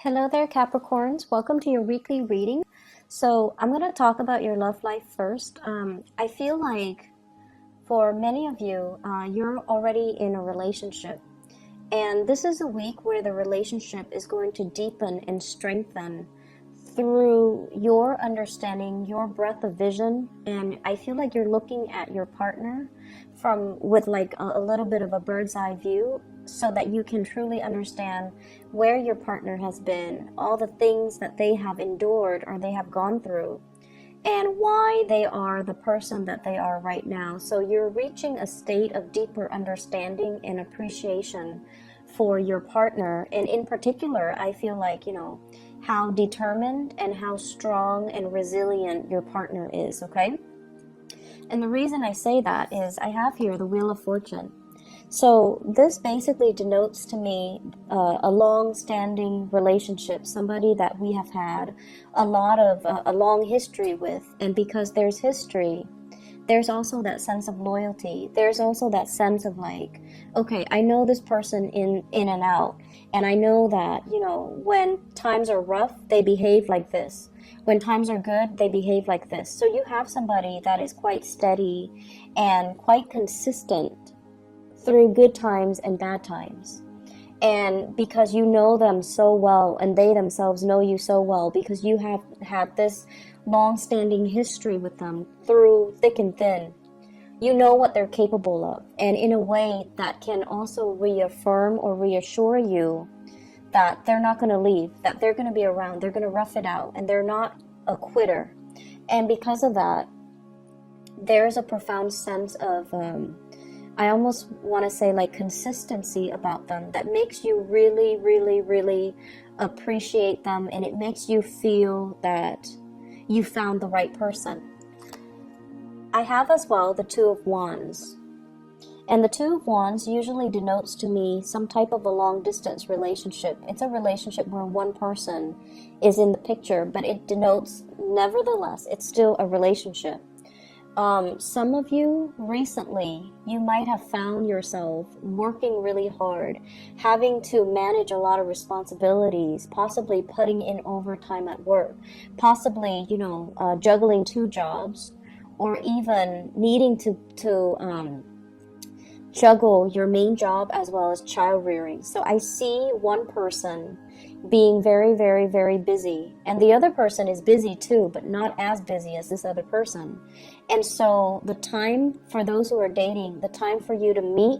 Hello there, Capricorns. Welcome to your weekly reading. So, I'm going to talk about your love life first. I feel like for many of you, you're already in a relationship. And this is a week where the relationship is going to deepen and strengthen through your understanding, your breadth of vision. And I feel like you're looking at your partner with like a little bit of a bird's eye view so that you can truly understand where your partner has been, all the things that they have endured or they have gone through, and why they are the person that they are right now. So you're reaching a state of deeper understanding and appreciation for your partner. And in particular, I feel like, how determined and how strong and resilient your partner is, okay? And the reason I say that is I have here the Wheel of Fortune. So this basically denotes to me a long-standing relationship, somebody that we have had a long history with. And because there's history, there's also that sense of loyalty. There's also that sense of like, okay, I know this person in and out, and I know that, when times are rough, they behave like this. When times are good, they behave like this. So you have somebody that is quite steady and quite consistent through good times and bad times. And because you know them so well, and they themselves know you so well, because you have had this long-standing history with them through thick and thin, you know what they're capable of. And in a way that can also reaffirm or reassure you that they're not going to leave, that they're going to be around, they're going to rough it out, and they're not a quitter. And because of that, there's a profound sense of I almost want to say like consistency about them that makes you really, really, really appreciate them, and it makes you feel that you found the right person. I have as well the Two of Wands. And the Two of Wands usually denotes to me some type of a long distance relationship. It's a relationship where one person is in the picture, but it denotes, nevertheless, it's still a relationship. Some of you recently, you might have found yourself working really hard, having to manage a lot of responsibilities, possibly putting in overtime at work, possibly, juggling two jobs, or even needing to juggle your main job as well as child rearing. So I see one person being very, very, very busy, and the other person is busy too, but not as busy as this other person. And so the time for those who are dating, the time for you to meet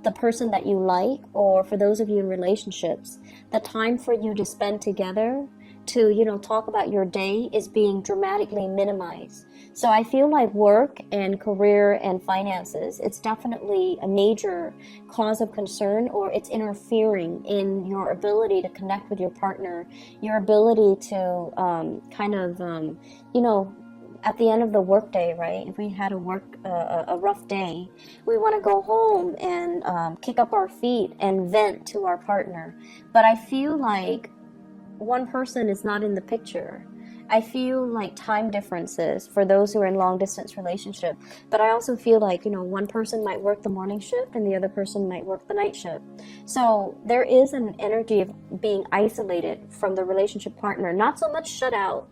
the person that you like, or for those of you in relationships, the time for you to spend together to, talk about your day is being dramatically minimized. So I feel like work and career and finances, it's definitely a major cause of concern, or it's interfering in your ability to connect with your partner, your ability to at the end of the workday, right? If we had a rough day, we want to go home and kick up our feet and vent to our partner. But I feel like one person is not in the picture. I feel like time differences for those who are in long distance relationship, but I also feel like, one person might work the morning shift and the other person might work the night shift. So there is an energy of being isolated from the relationship partner, not so much shut out,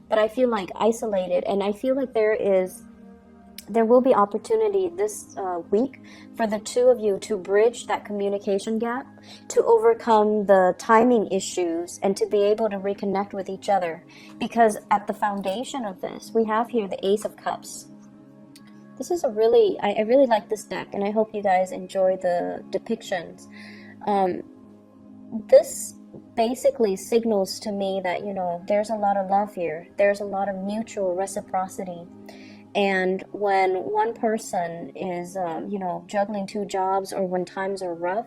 but I feel like isolated. And I feel like there will be opportunity this week for the two of you to bridge that communication gap, to overcome the timing issues, and to be able to reconnect with each other. Because at the foundation of this, we have here the Ace of Cups. This is I really like this deck, and I hope you guys enjoy the depictions. This basically signals to me that, there's a lot of love here. There's a lot of mutual reciprocity. And when one person is, juggling two jobs, or when times are rough,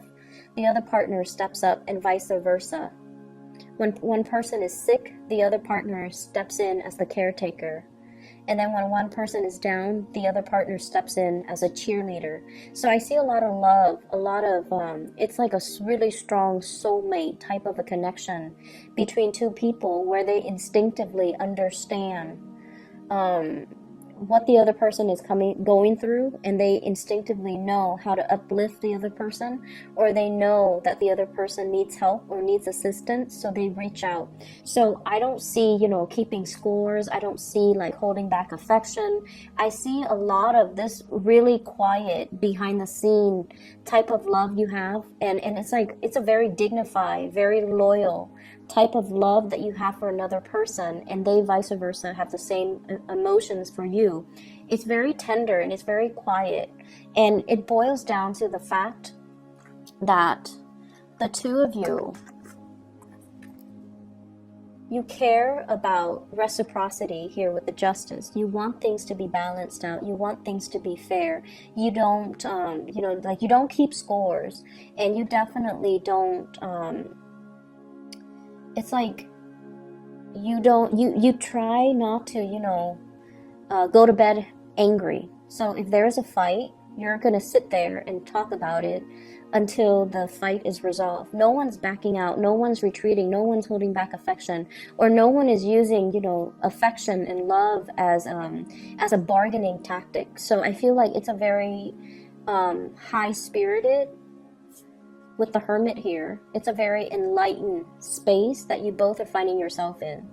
the other partner steps up, and vice versa. When one person is sick, the other partner steps in as the caretaker. And then when one person is down, the other partner steps in as a cheerleader. So I see a lot of love, it's like a really strong soulmate type of a connection between two people where they instinctively understand what the other person is going through, and they instinctively know how to uplift the other person, or they know that the other person needs help or needs assistance, so they reach out. So I don't see, keeping scores. I don't see like holding back affection. I see a lot of this really quiet, behind the scene type of love you have, and it's like it's a very dignified, very loyal type of love that you have for another person, and they vice versa have the same emotions for you. It's very tender and it's very quiet, and it boils down to the fact that the two of you care about reciprocity here with the justice. You want things to be balanced out. You want things to be fair. You don't you don't keep scores, and you definitely don't it's like you try not to go to bed angry. So if there's a fight, you're gonna sit there and talk about it until the fight is resolved. No one's backing out, no one's retreating, no one's holding back affection, or no one is using affection and love as a bargaining tactic. So I feel like it's a very high spirited. With the Hermit here, it's a very enlightened space that you both are finding yourself in.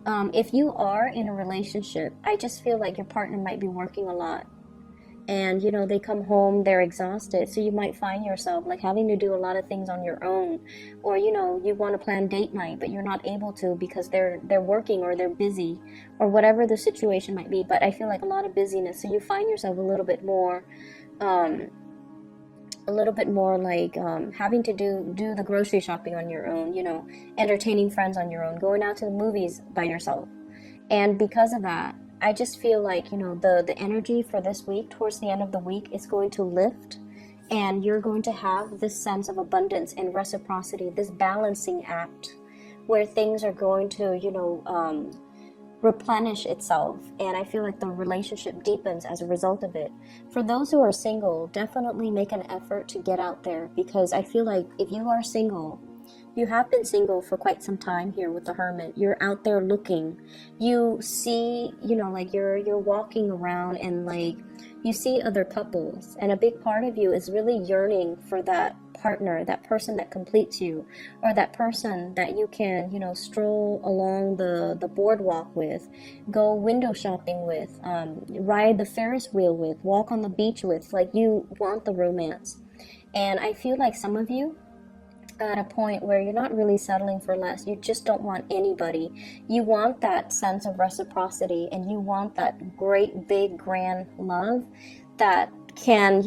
If you are in a relationship, I just feel like your partner might be working a lot. And, they come home, they're exhausted. So you might find yourself like having to do a lot of things on your own. Or, you want to plan date night, but you're not able to because they're working or they're busy or whatever the situation might be. But I feel like a lot of busyness. So you find yourself a little bit more like having to do the grocery shopping on your own, entertaining friends on your own, going out to the movies by yourself. And because of that, I just feel like, the energy for this week, towards the end of the week, is going to lift, and you're going to have this sense of abundance and reciprocity, this balancing act where things are going to, replenish itself, and I feel like the relationship deepens as a result of it. For those who are single, definitely make an effort to get out there, because I feel like if you are single, you have been single for quite some time here with the Hermit. You're out there looking. You see, like you're walking around and like you see other couples, and a big part of you is really yearning for that partner, that person that completes you, or that person that you can, stroll along the boardwalk with, go window shopping with, ride the Ferris wheel with, walk on the beach with. Like, you want the romance. And I feel like some of you at a point where you're not really settling for less. You just don't want anybody. You want that sense of reciprocity, and you want that great, big, grand love that can,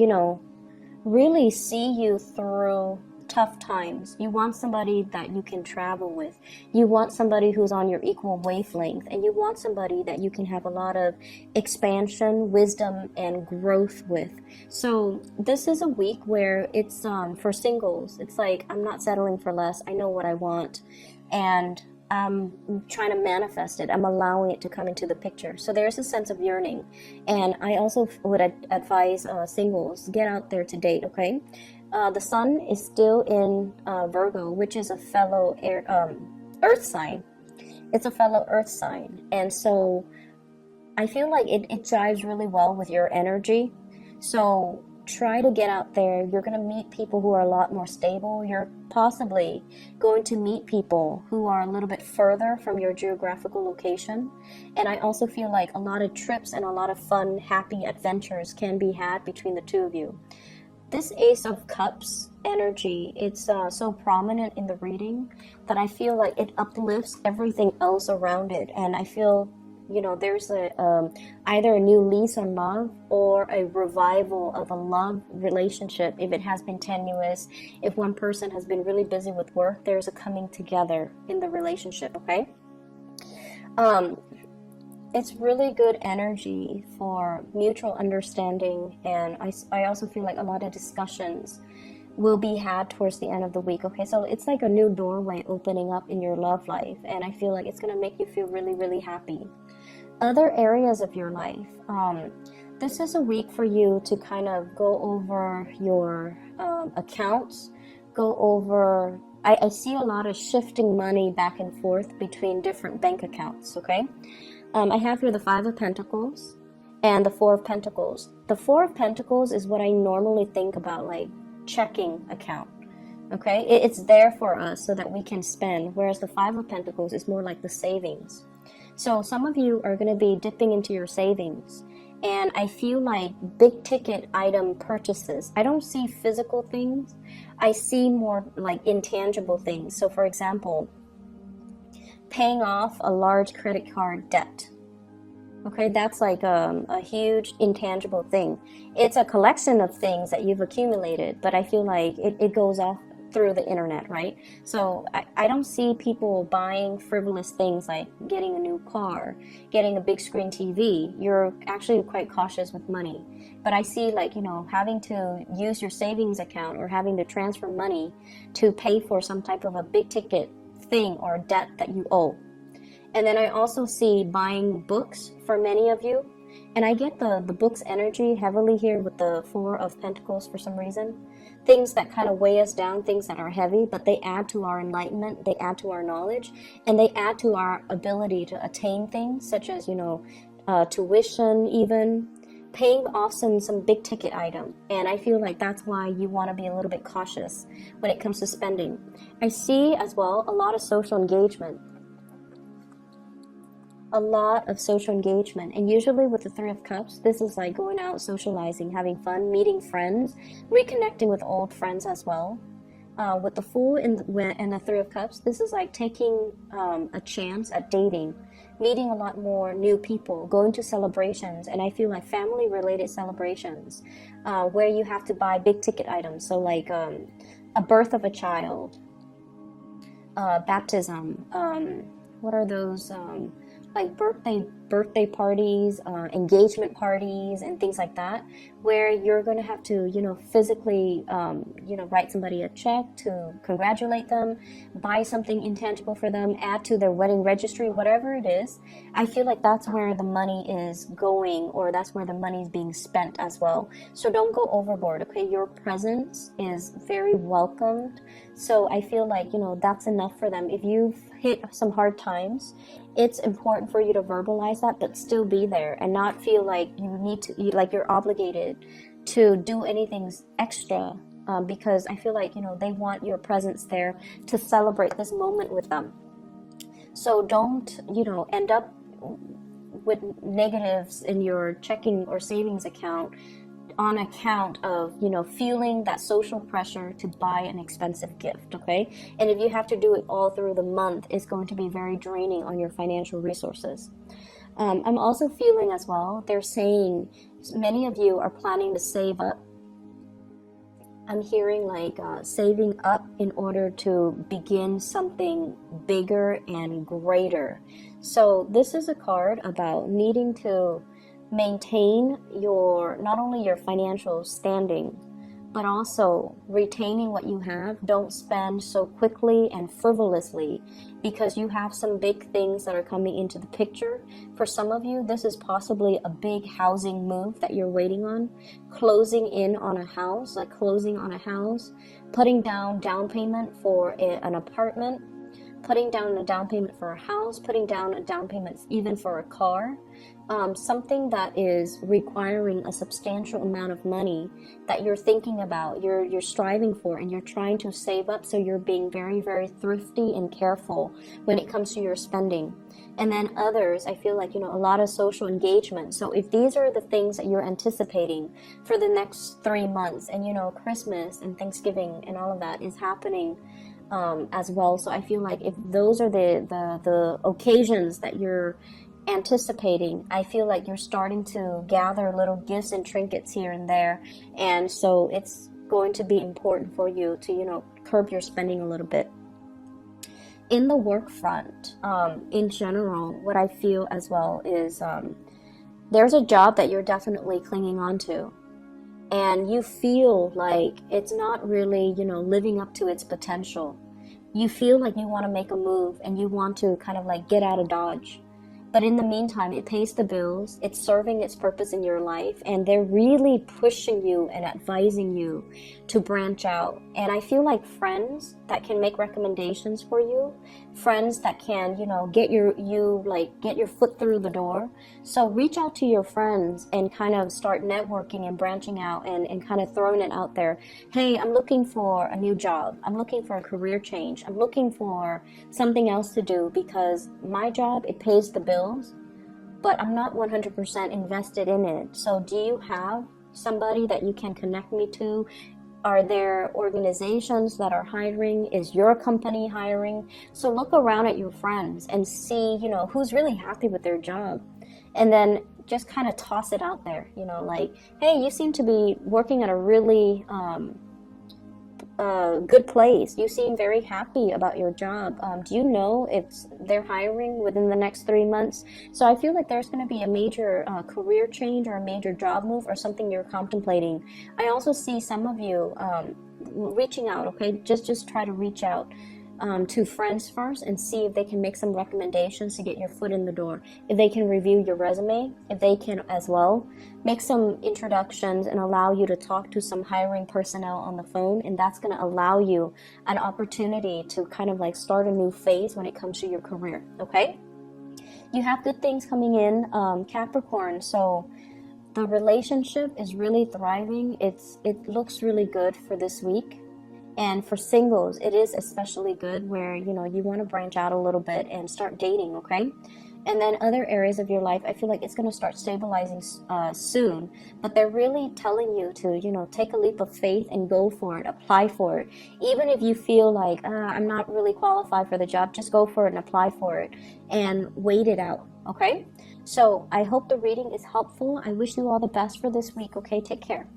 really see you through tough times. You want somebody that you can travel with. You want somebody who's on your equal wavelength, and you want somebody that you can have a lot of expansion, wisdom, and growth with. So this is a week where it's for singles. It's like, I'm not settling for less. I know what I want, and I'm trying to manifest it. I'm allowing it to come into the picture. So there's a sense of yearning. And I also would advise singles, get out there to date, okay? The sun is still in Virgo, which is a fellow earth sign. It's a fellow earth sign. And so I feel like it jives really well with your energy. So try to get out there. You're going to meet people who are a lot more stable. You're possibly going to meet people who are a little bit further from your geographical location. And I also feel like a lot of trips and a lot of fun, happy adventures can be had between the two of you. This Ace of Cups energy, it's so prominent in the reading that I feel like it uplifts everything else around it. And I feel, there's either a new lease on love or a revival of a love relationship. If it has been tenuous, if one person has been really busy with work, there's a coming together in the relationship, okay? It's really good energy for mutual understanding, and I also feel like a lot of discussions will be had towards the end of the week, okay? So it's like a new doorway opening up in your love life, and I feel like it's going to make you feel really, really happy. Other areas of your life, this is a week for you to kind of go over your accounts, go over, I see a lot of shifting money back and forth between different bank accounts, okay? I have here the Five of Pentacles, and the Four of Pentacles. The Four of Pentacles is what I normally think about, like checking account. Okay, it's there for us so that we can spend, whereas the Five of Pentacles is more like the savings. So some of you are going to be dipping into your savings, and I feel like big ticket item purchases. I don't see physical things, I see more like intangible things. So for example, paying off a large credit card debt. Okay, that's like a huge intangible thing. It's a collection of things that you've accumulated, but I feel like it goes off through the internet, right? So I don't see people buying frivolous things like getting a new car, getting a big screen TV. You're actually quite cautious with money. But I see, like, you know, having to use your savings account or having to transfer money to pay for some type of a big ticket thing or debt that you owe. And then I also see buying books for many of you. And I get the book's energy heavily here with the Four of Pentacles for some reason. Things that kind of weigh us down, things that are heavy, but they add to our enlightenment, they add to our knowledge, and they add to our ability to attain things such as, you know, tuition, even paying off some big ticket item. And I feel like that's why you want to be a little bit cautious when it comes to spending. I see as well a lot of social engagement. A lot of social engagement, and usually with the Three of Cups, this is like going out, socializing, having fun, meeting friends, reconnecting with old friends as well. With the Fool and the Three of Cups, this is like taking a chance at dating, meeting a lot more new people, going to celebrations, and I feel like family related celebrations where you have to buy big ticket items, so like a birth of a child, baptism, what are those, like birthday parties, engagement parties, and things like that, where you're going to have to, you know, physically, you know, write somebody a check to congratulate them, buy something intangible for them, add to their wedding registry, whatever it is. I feel like that's where the money is going, or that's where the money is being spent as well. So don't go overboard, okay? Your presence is very welcomed. So I feel like, you know, that's enough for them. If you've hit some hard times, it's important for you to verbalize that, but still be there and not feel like you need to, like you're obligated to do anything extra, because I feel like, you know, they want your presence there to celebrate this moment with them. So don't, you know, end up with negatives in your checking or savings account on account of, you know, feeling that social pressure to buy an expensive gift, okay? And if you have to do it all through the month, it's going to be very draining on your financial resources. I'm also feeling as well, they're saying many of you are planning to save up. I'm hearing like saving up in order to begin something bigger and greater. So this is a card about needing to maintain your, not only your financial standing, but also retaining what you have. Don't spend so quickly and frivolously, because you have some big things that are coming into the picture. For some of you, this is possibly a big housing move that you're waiting on, closing in on a house, like closing on a house, putting down payment for an apartment, putting down a down payment for a house, putting down a down payment even for a car. Something that is requiring a substantial amount of money that you're thinking about, you're striving for, and you're trying to save up. So you're being very, very thrifty and careful when it comes to your spending. And then others, I feel like, you know, a lot of social engagement. So if these are the things that you're anticipating for the next 3 months, and, you know, Christmas and Thanksgiving and all of that is happening as well. So I feel like if those are the occasions that you're anticipating, I feel like you're starting to gather little gifts and trinkets here and there, and so it's going to be important for you to, you know, curb your spending a little bit. In the work front, in general, what I feel as well is there's a job that you're definitely clinging on to, and you feel like it's not really, you know, living up to its potential. You feel like you want to make a move and you want to kind of like get out of Dodge. But in the meantime, it pays the bills, it's serving its purpose in your life, and they're really pushing you and advising you to branch out. And I feel like friends that can make recommendations for you, friends that can, get your foot through the door. So reach out to your friends and kind of start networking and branching out and kind of throwing it out there. Hey, I'm looking for a new job. I'm looking for a career change. I'm looking for something else to do because my job, it pays the bills, but I'm not 100% invested in it. So do you have somebody that you can connect me to? Are there organizations that are hiring? Is your company hiring? So look around at your friends and see, who's really happy with their job. And then just kind of toss it out there, like, hey, you seem to be working at a really good place. You seem very happy about your job. Do you know if they're hiring within the next 3 months? So I feel like there's going to be a major career change or a major job move or something you're contemplating. I also see some of you reaching out. Okay, just try to reach out to friends first and see if they can make some recommendations to get your foot in the door. If they can review your resume, if they can as well make some introductions and allow you to talk to some hiring personnel on the phone, and that's going to allow you an opportunity to kind of like start a new phase when it comes to your career. Okay, you have good things coming in, Capricorn. So the relationship is really thriving. It looks really good for this week. And for singles, it is especially good where, you want to branch out a little bit and start dating, okay? And then other areas of your life, I feel like it's going to start stabilizing soon. But they're really telling you to, take a leap of faith and go for it, apply for it. Even if you feel like, I'm not really qualified for the job, just go for it and apply for it and wait it out, okay? So I hope the reading is helpful. I wish you all the best for this week, okay? Take care.